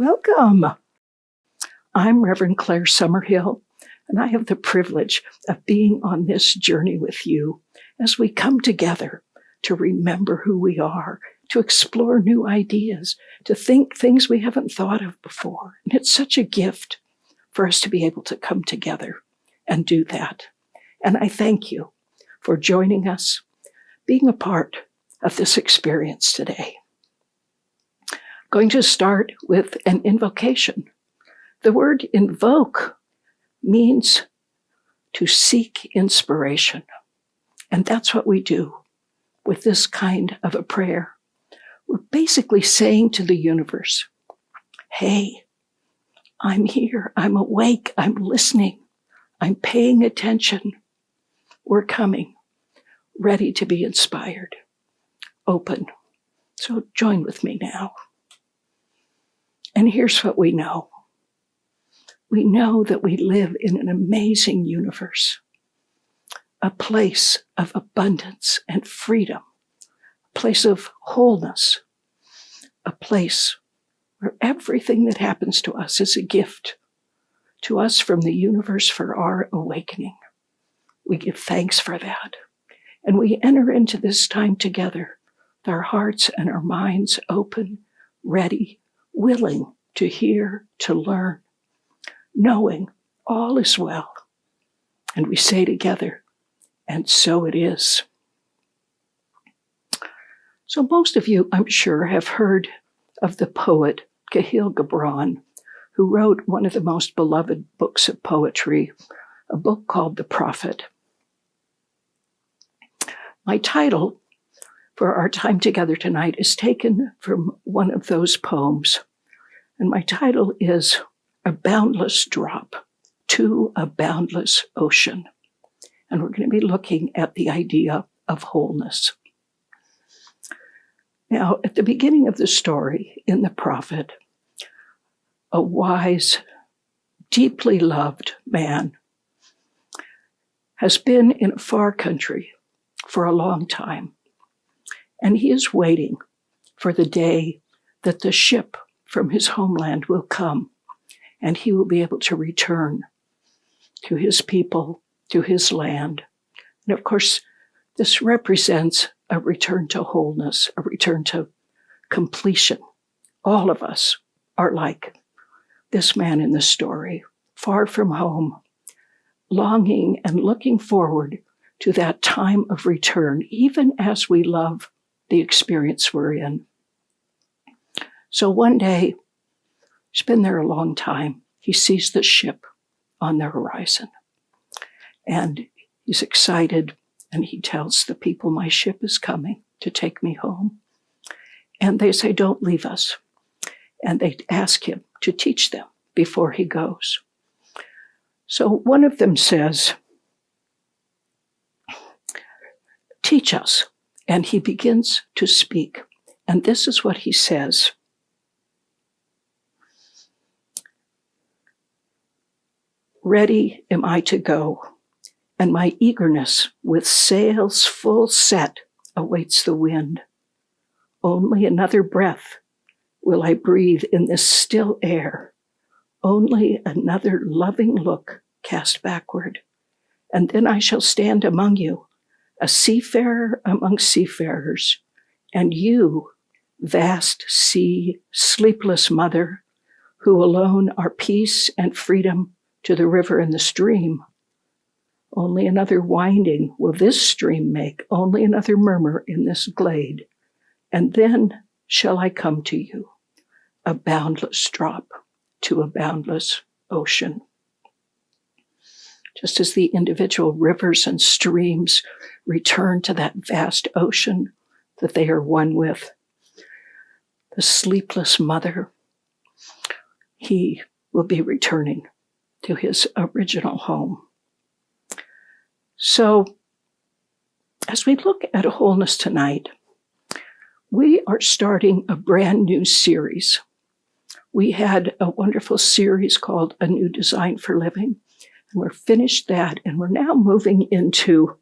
Welcome. I'm Reverend Claire Summerhill, and I have the privilege of being on this journey with you as we come together to remember who we are, to explore new ideas, to think things we haven't thought of before. And it's such a gift for us to be able to come together and do that. And I thank you for joining us, being a part of this experience today. Going to start with an invocation. The word invoke means to seek inspiration. And that's what we do with this kind of a prayer. We're basically saying to the universe, hey, I'm here, I'm awake, I'm listening, I'm paying attention. We're coming, ready to be inspired, open. So join with me now. And here's what we know. We know that we live in an amazing universe, a place of abundance and freedom, a place of wholeness, a place where everything that happens to us is a gift to us from the universe for our awakening. We give thanks for that. And we enter into this time together with our hearts and our minds open, ready, willing to hear, to learn, knowing all is well. And we say together, and so it is. So most of you, I'm sure, have heard of the poet Kahlil Gibran, who wrote one of the most beloved books of poetry, a book called The Prophet. My title for our time together tonight is taken from one of those poems. And my title is A Boundless Drop to a Boundless Ocean. And we're going to be looking at the idea of wholeness. Now, at the beginning of the story in The Prophet, a wise, deeply loved man has been in a far country for a long time. And he is waiting for the day that the ship from his homeland will come, and he will be able to return to his people, to his land. And of course, this represents a return to wholeness, a return to completion. All of us are like this man in the story, far from home, longing and looking forward to that time of return, even as we love the experience we're in. So one day, he's been there a long time, he sees the ship on the horizon. And he's excited, and he tells the people, my ship is coming to take me home. And they say, don't leave us. And they ask him to teach them before he goes. So one of them says, teach us. And he begins to speak. And this is what he says. Ready am I to go, and my eagerness with sails full set awaits the wind. Only another breath will I breathe in this still air. Only another loving look cast backward, and then I shall stand among you, a seafarer among seafarers, and you, vast sea, sleepless mother, who alone are peace and freedom to the river and the stream. Only another winding will this stream make, only another murmur in this glade, and then shall I come to you, a boundless drop to a boundless ocean. Just as the individual rivers and streams return to that vast ocean that they are one with, the sleepless mother, he will be returning to his original home. So, as we look at wholeness tonight, we are starting a brand new series. We had a wonderful series called A New Design for Living, and we're finished that, and we're now moving into,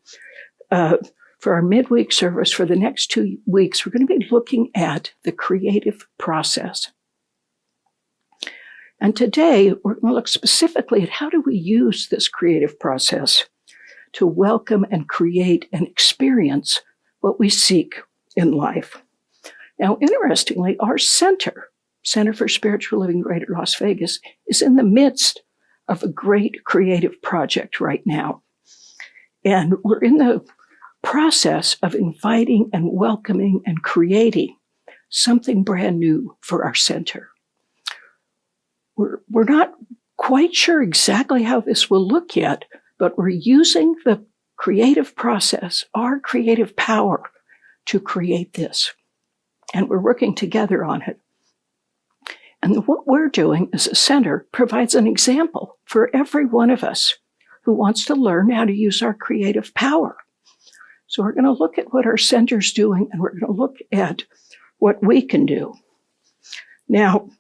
for our midweek service for the next 2 weeks, we're going to be looking at the creative process. And today, we're going to look specifically at how do we use this creative process to welcome and create and experience what we seek in life. Now, interestingly, our Center for Spiritual Living Greater Las Vegas, is in the midst of a great creative project right now. And we're in the process of inviting and welcoming and creating something brand new for our center. We're not quite sure exactly how this will look yet, but we're using the creative process, our creative power, to create this. And we're working together on it. And what we're doing as a center provides an example for every one of us who wants to learn how to use our creative power. So we're going to look at what our center's doing, and we're going to look at what we can do. Now,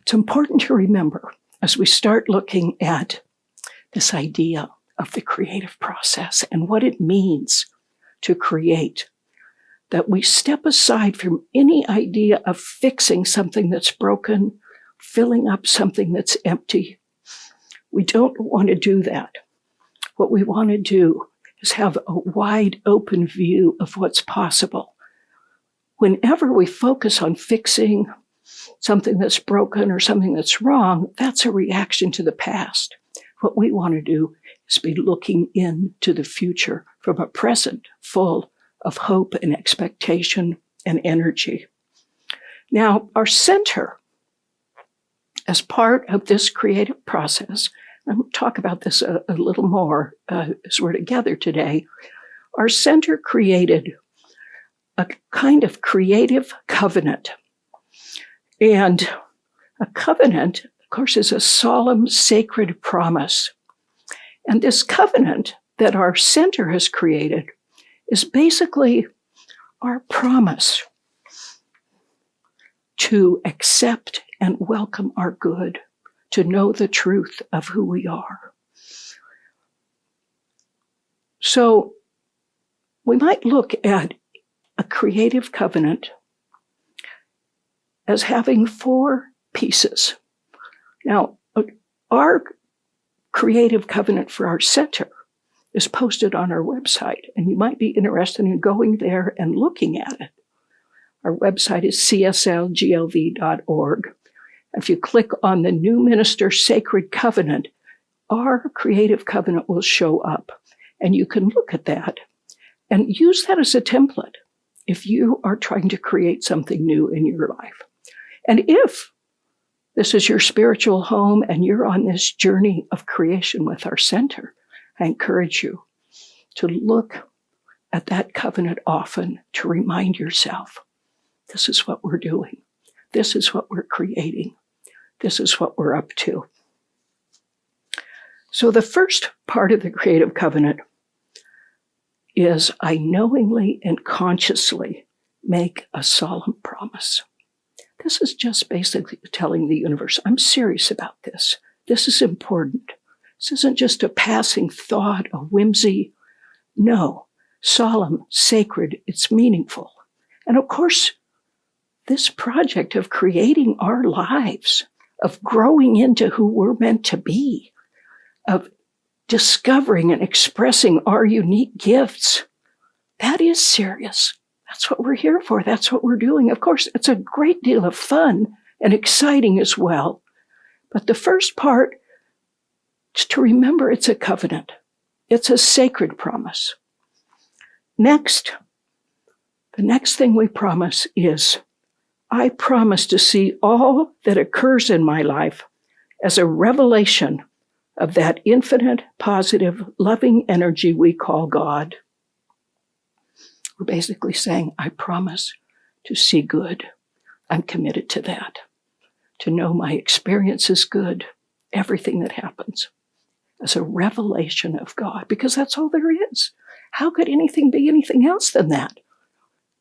it's important to remember as we start looking at this idea of the creative process and what it means to create, that we step aside from any idea of fixing something that's broken, filling up something that's empty. We don't want to do that. What we want to do is have a wide open view of what's possible. Whenever we focus on fixing something that's broken or something that's wrong, that's a reaction to the past. What we want to do is be looking into the future from a present full of hope and expectation and energy. Now, our center, as part of this creative process, and we'll talk about this a little more as we're together today, our center created a kind of creative covenant. And a covenant, of course, is a solemn, sacred promise. And this covenant that our center has created is basically our promise to accept and welcome our good, to know the truth of who we are. So we might look at a creative covenant as having 4 pieces. Now, our creative covenant for our center is posted on our website, and you might be interested in going there and looking at it. Our website is cslglv.org. If you click on the New Minister Sacred Covenant, our creative covenant will show up, and you can look at that and use that as a template if you are trying to create something new in your life. And if this is your spiritual home and you're on this journey of creation with our center, I encourage you to look at that covenant often to remind yourself, this is what we're doing. This is what we're creating. This is what we're up to. So the first part of the creative covenant is I knowingly and consciously make a solemn promise. This is just basically telling the universe, I'm serious about this. This is important. This isn't just a passing thought, a whimsy. No, solemn, sacred, it's meaningful. And of course, this project of creating our lives, of growing into who we're meant to be, of discovering and expressing our unique gifts, that is serious. That's what we're here for. That's what we're doing. Of course, it's a great deal of fun and exciting as well. But the first part is to remember it's a covenant. It's a sacred promise. Next, the next thing we promise is, I promise to see all that occurs in my life as a revelation of that infinite, positive, loving energy we call God. We're basically saying, I promise to see good. I'm committed to that. To know my experience is good, everything that happens, as a revelation of God, because that's all there is. How could anything be anything else than that?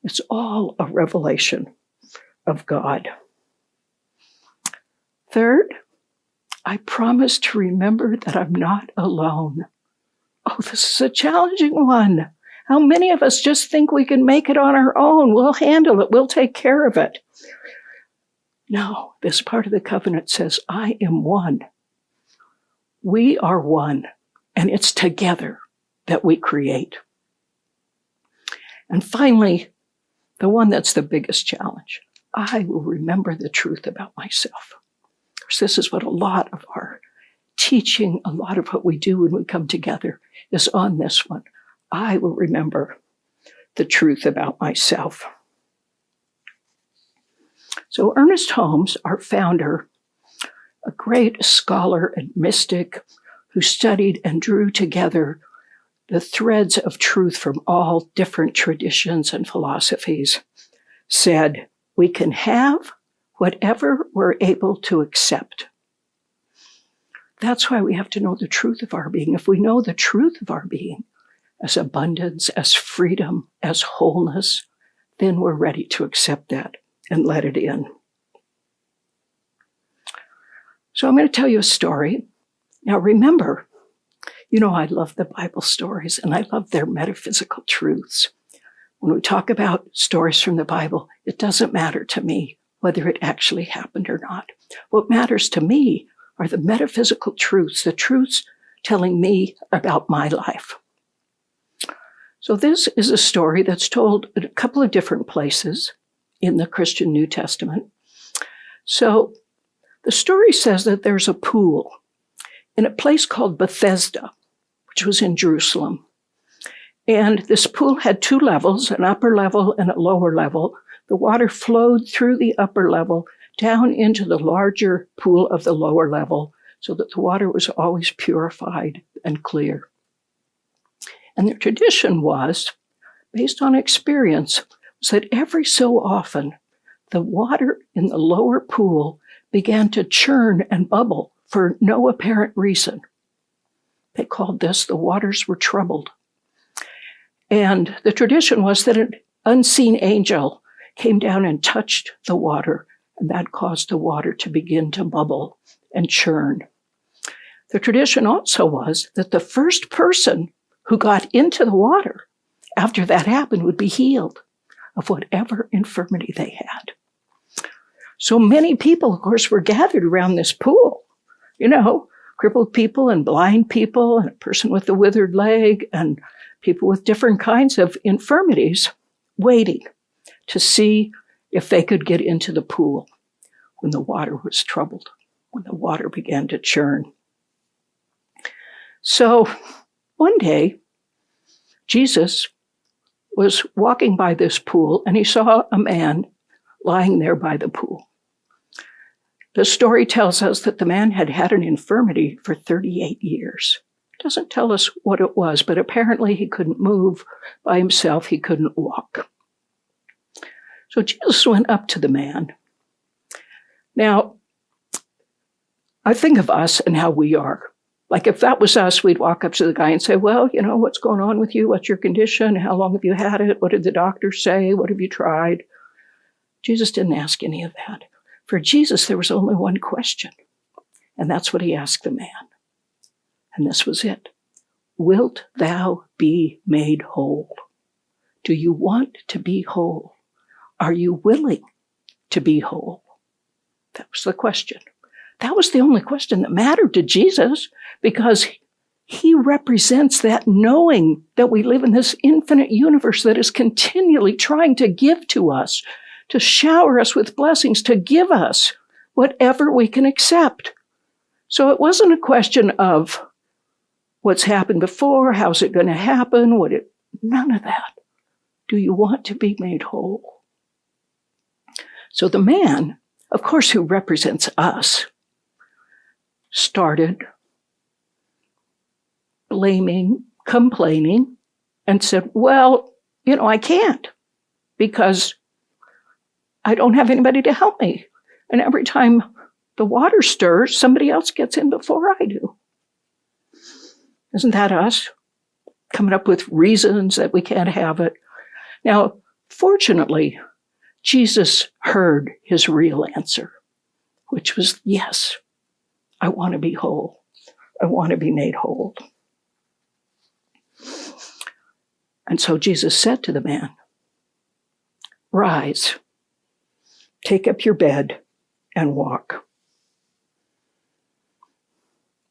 It's all a revelation of God. Third, I promise to remember that I'm not alone. Oh, this is a challenging one. How many of us just think we can make it on our own? We'll handle it. We'll take care of it. No, this part of the covenant says, I am one. We are one, and it's together that we create. And finally, the one that's the biggest challenge, I will remember the truth about myself. Of course, this is what a lot of our teaching, a lot of what we do when we come together is on this one. I will remember the truth about myself. So Ernest Holmes, our founder, a great scholar and mystic who studied and drew together the threads of truth from all different traditions and philosophies, said, we can have whatever we're able to accept. That's why we have to know the truth of our being. If we know the truth of our being as abundance, as freedom, as wholeness, then we're ready to accept that and let it in. So I'm going to tell you a story. Now remember, I love the Bible stories and I love their metaphysical truths. When we talk about stories from the Bible, it doesn't matter to me whether it actually happened or not. What matters to me are the metaphysical truths, the truths telling me about my life. So this is a story that's told in a couple of different places in the Christian New Testament. So the story says that there's a pool in a place called Bethesda, which was in Jerusalem. And this pool had two levels, an upper level and a lower level. The water flowed through the upper level down into the larger pool of the lower level so that the water was always purified and clear. And the tradition was, based on experience, was that every so often the water in the lower pool began to churn and bubble for no apparent reason. They called this the waters were troubled. And the tradition was that an unseen angel came down and touched the water, and that caused the water to begin to bubble and churn. The tradition also was that the first person who got into the water after that happened would be healed of whatever infirmity they had. So many people, of course, were gathered around this pool, crippled people and blind people and a person with a withered leg and people with different kinds of infirmities waiting to see if they could get into the pool when the water was troubled, when the water began to churn. So one day, Jesus was walking by this pool and he saw a man lying there by the pool. The story tells us that the man had had an infirmity for 38 years. It doesn't tell us what it was, but apparently he couldn't move by himself. He couldn't walk. So Jesus went up to the man. Now, I think of us and how we are. Like if that was us, we'd walk up to the guy and say, well, what's going on with you? What's your condition? How long have you had it? What did the doctor say? What have you tried? Jesus didn't ask any of that. For Jesus, there was only one question, and that's what he asked the man. And this was it. Wilt thou be made whole? Do you want to be whole? Are you willing to be whole? That was the question. That was the only question that mattered to Jesus, because he represents that knowing that we live in this infinite universe that is continually trying to give to us, to shower us with blessings, to give us whatever we can accept. So it wasn't a question of what's happened before, how's it going to happen, none of that. Do you want to be made whole? So the man, of course, who represents us, started blaming, complaining, and said, well, I can't because I don't have anybody to help me. And every time the water stirs, somebody else gets in before I do. Isn't that us? Coming up with reasons that we can't have it. Now, fortunately, Jesus heard his real answer, which was, yes, I want to be whole. I want to be made whole. And so Jesus said to the man, rise, take up your bed, and walk.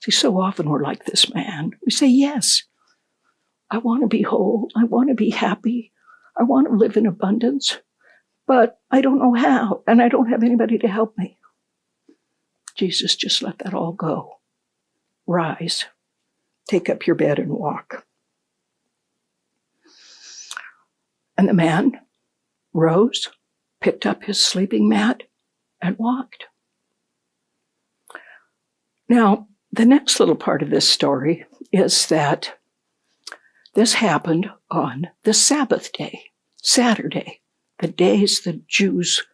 See, so often we're like this man. We say, yes, I want to be whole. I want to be happy. I want to live in abundance, but I don't know how, and I don't have anybody to help me. Jesus, just let that all go. Rise, take up your bed and walk. And the man rose, picked up his sleeping mat, and walked. Now, the next little part of this story is that this happened on the Sabbath day, Saturday, the days the Jews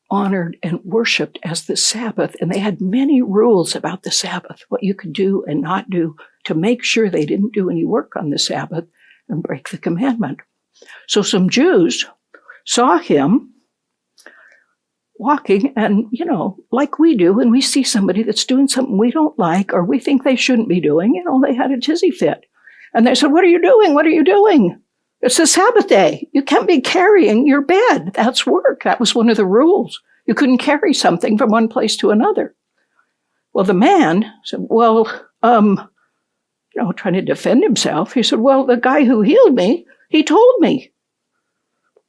honored and worshiped as the Sabbath. And they had many rules about the Sabbath, what you could do and not do to make sure they didn't do any work on the Sabbath and break the commandment. So some Jews saw him walking, and, like we do when we see somebody that's doing something we don't like or we think they shouldn't be doing, they had a tizzy fit. And they said, what are you doing? What are you doing? It's the Sabbath day. You can't be carrying your bed. That's work. That was one of the rules. You couldn't carry something from one place to another. Well, the man said, trying to defend himself, he said, well, the guy who healed me, he told me,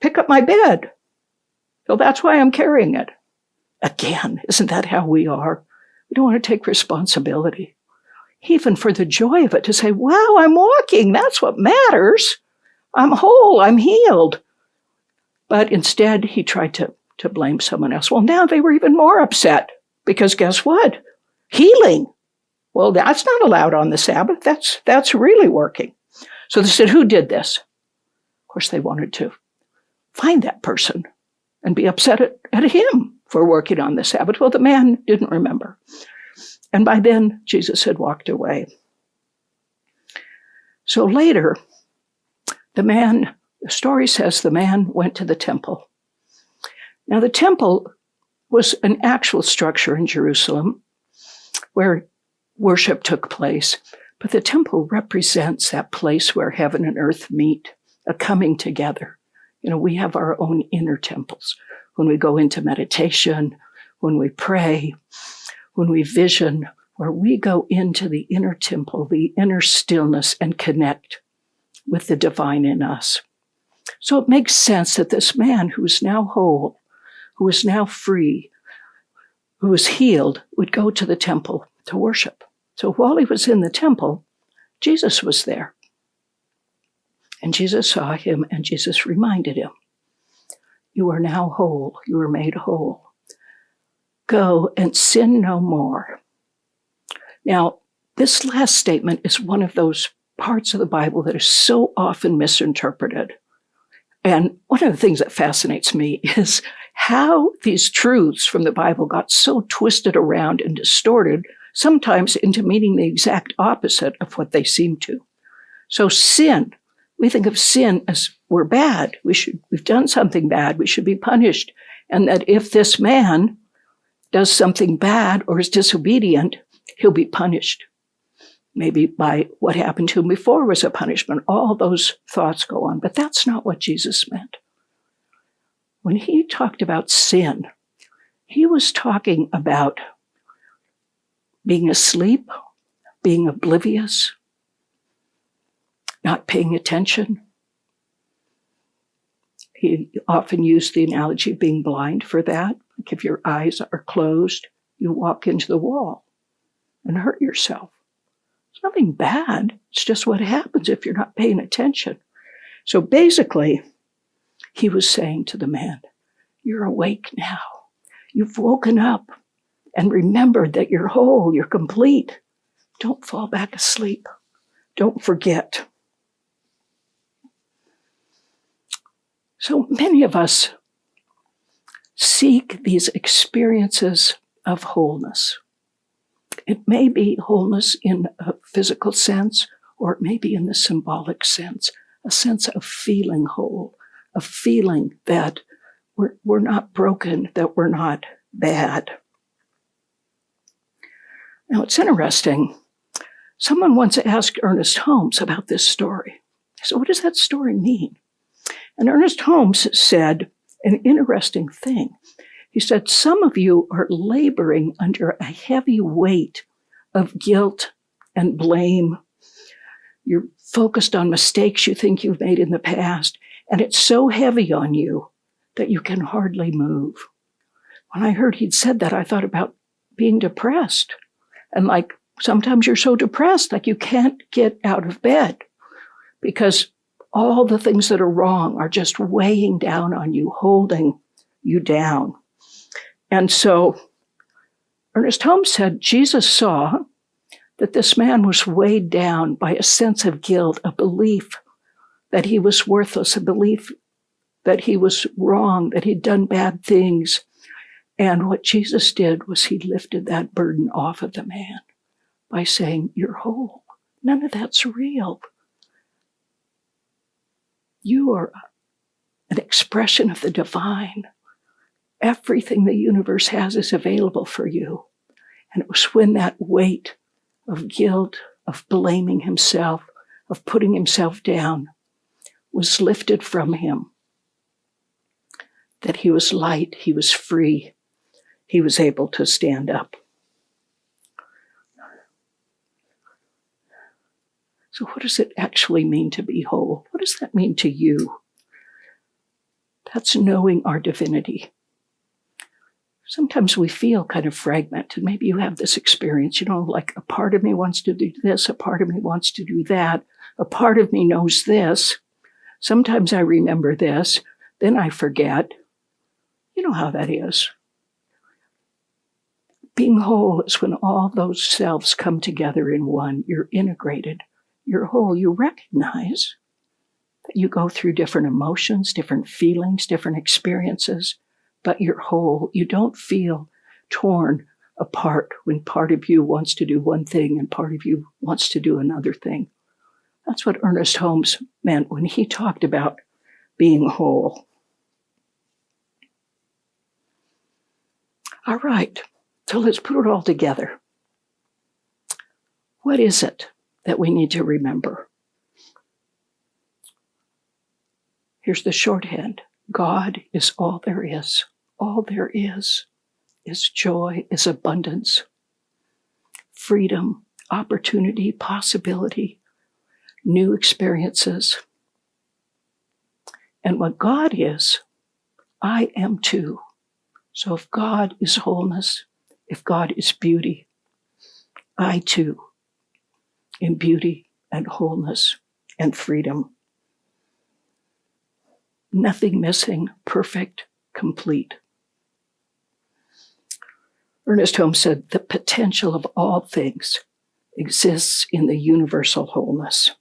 pick up my bed. So that's why I'm carrying it. Again, isn't that how we are? We don't want to take responsibility. Even for the joy of it, to say, wow, I'm walking. That's what matters. I'm whole. I'm healed. But instead, he tried to blame someone else. Well, now they were even more upset because guess what? Healing. Well, that's not allowed on the Sabbath. That's really working. So they said, who did this? Of course, they wanted to find that person and be upset at him for working on the Sabbath. Well, the man didn't remember. And by then, Jesus had walked away. So later, the story says the man went to the temple. Now, the temple was an actual structure in Jerusalem where worship took place. But the temple represents that place where heaven and earth meet, a coming together. We have our own inner temples. When we go into meditation, when we pray, when we vision, where we go into the inner temple, the inner stillness, and connect with the divine in us. So it makes sense that this man who is now whole, who is now free, who is healed, would go to the temple to worship. So while he was in the temple, Jesus was there. And Jesus saw him, and Jesus reminded him, you are now whole. You are made whole. Go and sin no more. Now, this last statement is one of those parts of the Bible that is so often misinterpreted. And one of the things that fascinates me is how these truths from the Bible got so twisted around and distorted, sometimes into meaning the exact opposite of what they seem to. So sin, we think of sin as we're bad. We've done something bad. We should be punished. And that if this man does something bad or is disobedient, he'll be punished. Maybe by what happened to him before was a punishment. All those thoughts go on. But that's not what Jesus meant. When he talked about sin, he was talking about being asleep, being oblivious, not paying attention. He often used the analogy of being blind for that. Like if your eyes are closed, you walk into the wall and hurt yourself. It's nothing bad. It's just what happens if you're not paying attention. So basically, he was saying to the man, you're awake now. You've woken up and remembered that you're whole, you're complete. Don't fall back asleep. Don't forget. So many of us seek these experiences of wholeness. It may be wholeness in a physical sense, or it may be in the symbolic sense, a sense of feeling whole, of feeling that we're not broken, that we're not bad. Now, it's interesting. Someone once asked Ernest Holmes about this story. So what does that story mean? And Ernest Holmes said an interesting thing. He said, some of you are laboring under a heavy weight of guilt and blame. You're focused on mistakes you think you've made in the past, and it's so heavy on you that you can hardly move. When I heard he'd said that, I thought about being depressed. And like, sometimes you're so depressed, like you can't get out of bed because all the things that are wrong are just weighing down on you, holding you down. And so Ernest Holmes said Jesus saw that this man was weighed down by a sense of guilt, a belief that he was worthless, a belief that he was wrong, that he'd done bad things. And what Jesus did was he lifted that burden off of the man by saying, you're whole. None of that's real. You are an expression of the divine. Everything the universe has is available for you. And it was when that weight of guilt, of blaming himself, of putting himself down, was lifted from him, that he was light, he was free, he was able to stand up. So what does it actually mean to be whole? What does that mean to you? That's knowing our divinity. Sometimes we feel kind of fragmented. Maybe you have this experience, like a part of me wants to do this, a part of me wants to do that, a part of me knows this. Sometimes I remember this, then I forget. You know how that is. Being whole is when all those selves come together in one. You're integrated. You're whole. You recognize that you go through different emotions, different feelings, different experiences, but you're whole. You don't feel torn apart when part of you wants to do one thing and part of you wants to do another thing. That's what Ernest Holmes meant when he talked about being whole. All right, so let's put it all together. What is it that we need to remember? Here's the shorthand. God is all there is. All there is joy, is abundance, freedom, opportunity, possibility, new experiences. And what God is, I am too. So if God is wholeness, if God is beauty, I too am beauty and wholeness and freedom. Nothing missing, perfect, complete. Ernest Holmes said, the potential of all things exists in the universal wholeness.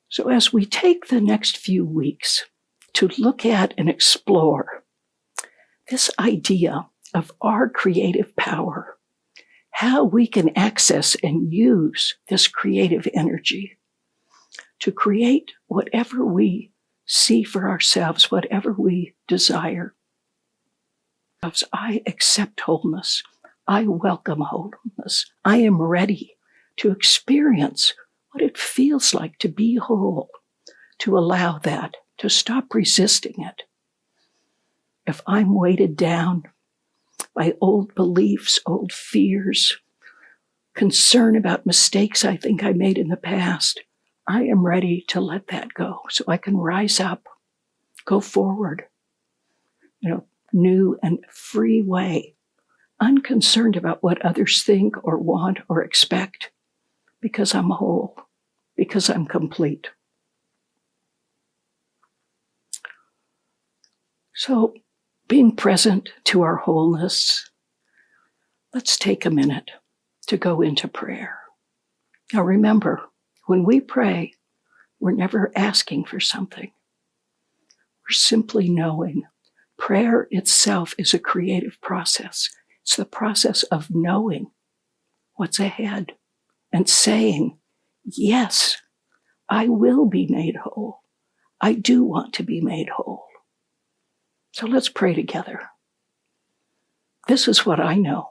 So as we take the next few weeks to look at and explore this idea of our creative power, how we can access and use this creative energy to create whatever we see for ourselves, whatever we desire. I accept wholeness. I welcome wholeness. I am ready to experience what it feels like to be whole, to allow that, to stop resisting it. If I'm weighted down by old beliefs, old fears, concern about mistakes I think I made in the past, I am ready to let that go so I can rise up, go forward, new and free way, unconcerned about what others think or want or expect, because I'm whole, because I'm complete. So, being present to our wholeness, let's take a minute to go into prayer. Now remember, when we pray, we're never asking for something. We're simply knowing. Prayer itself is a creative process. It's the process of knowing what's ahead and saying, yes, I will be made whole. I do want to be made whole. So let's pray together. This is what I know.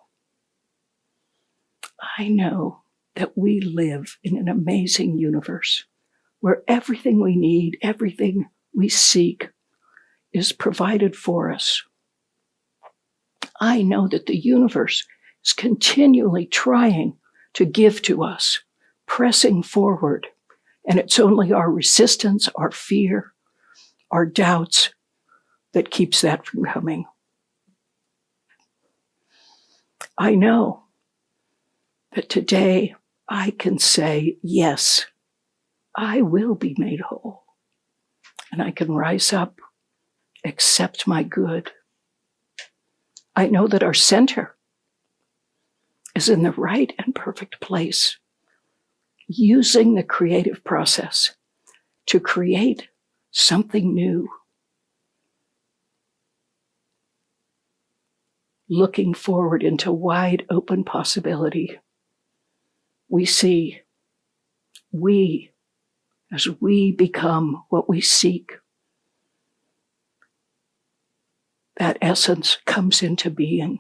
I know that we live in an amazing universe where everything we need, everything we seek is provided for us. I know that the universe is continually trying to give to us, pressing forward, and it's only our resistance, our fear, our doubts that keeps that from coming. I know that today I can say, yes, I will be made whole. And I can rise up, accept my good. I know that our center is in the right and perfect place, using the creative process to create something new. Looking forward into wide open possibility, we see as we become what we seek, that essence comes into being.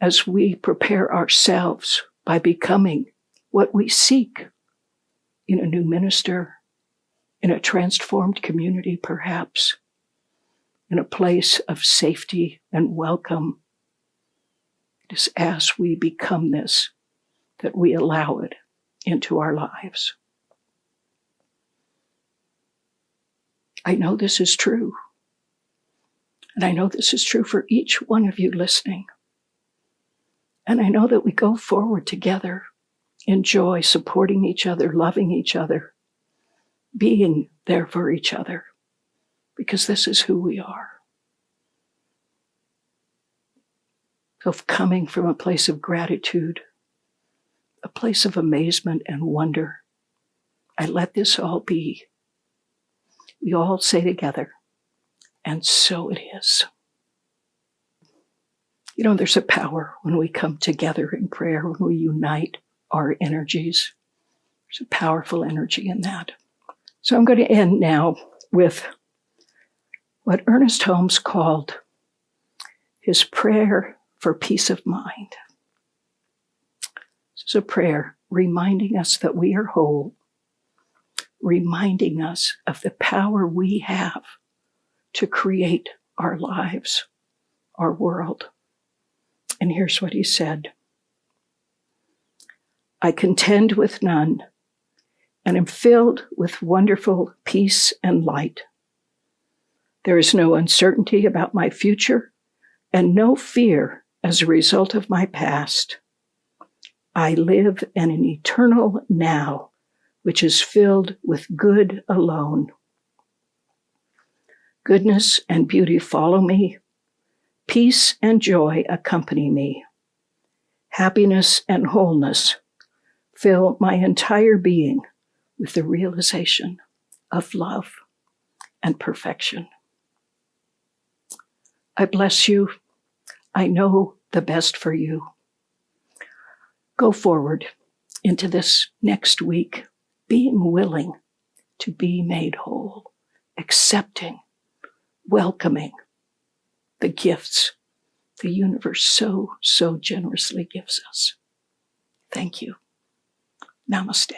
As we prepare ourselves by becoming what we seek in a new minister, in a transformed community perhaps, in a place of safety and welcome. It is as we become this that we allow it into our lives. I know this is true. And I know this is true for each one of you listening. And I know that we go forward together in joy, supporting each other, loving each other, being there for each other, because this is who we are. Of coming from a place of gratitude, a place of amazement and wonder. I let this all be. We all say together, and so it is. You know, there's a power when we come together in prayer, when we unite our energies. There's a powerful energy in that. So I'm going to end now with what Ernest Holmes called his prayer for peace of mind. This is a prayer reminding us that we are whole, reminding us of the power we have to create our lives, our world. And here's what he said. I contend with none, and am filled with wonderful peace and light. There is no uncertainty about my future, and no fear as a result of my past. I live in an eternal now, which is filled with good alone. Goodness and beauty follow me. Peace and joy accompany me. Happiness and wholeness fill my entire being with the realization of love and perfection. I bless you. I know the best for you. Go forward into this next week, being willing to be made whole, accepting, welcoming the gifts the universe so generously gives us. Thank you. Namaste.